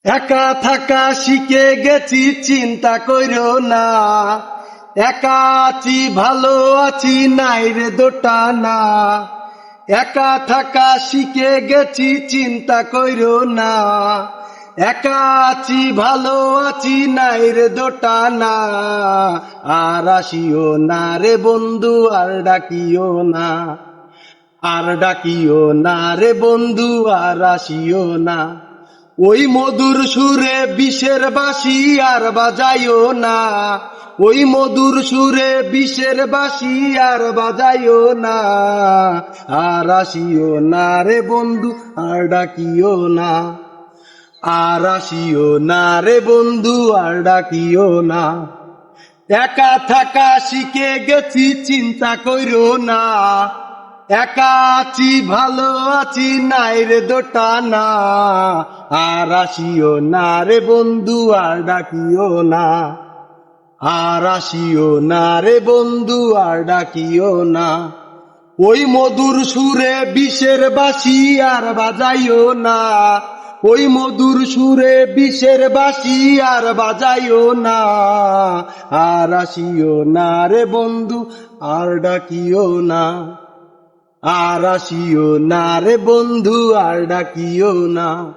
একা থাকা শিখে গেছি, চিন্তা কইরো না। একা আছি, ভালো আছি, নাই রে দোটা না। একা থাকা শিখে গেছি, চিন্তা কইরো না। একা আছি, ভালো আছি, নাই রে দোটা না। আর আসিও না রে বন্ধু, আর ডাকিও না। আর ডাকিও না রে বন্ধু, আর আসিও না। ওই মধুর সুরে বিষের বাঁশি আর বাজাইও না। ওই মধুর সুরে বিষের বাঁশি আর বাজাইও না। আর আসিও না রে বন্ধু, আর ডাকিও না। আর আসিও না রে বন্ধু, আর ডাকিও না। একা থাকা শিখে গেছি, চিন্তা কইরো না। একা আছি, ভালো আছি, নাই রে দোটা না। আর আসিও না রে বন্ধু, আর ডাকিও না। আর আসিও না রে বন্ধু, আর ডাকিও না। ওই মধুর সুরে বিষের বাঁশি আর বাজাইও না। ওই মধুর সুরে বিষের বাঁশি আর বাজাইও না। আর আসিও না রে বন্ধু, আর ডাকিও না। আর আসিও না রে বন্ধু, আর ডাকিও না।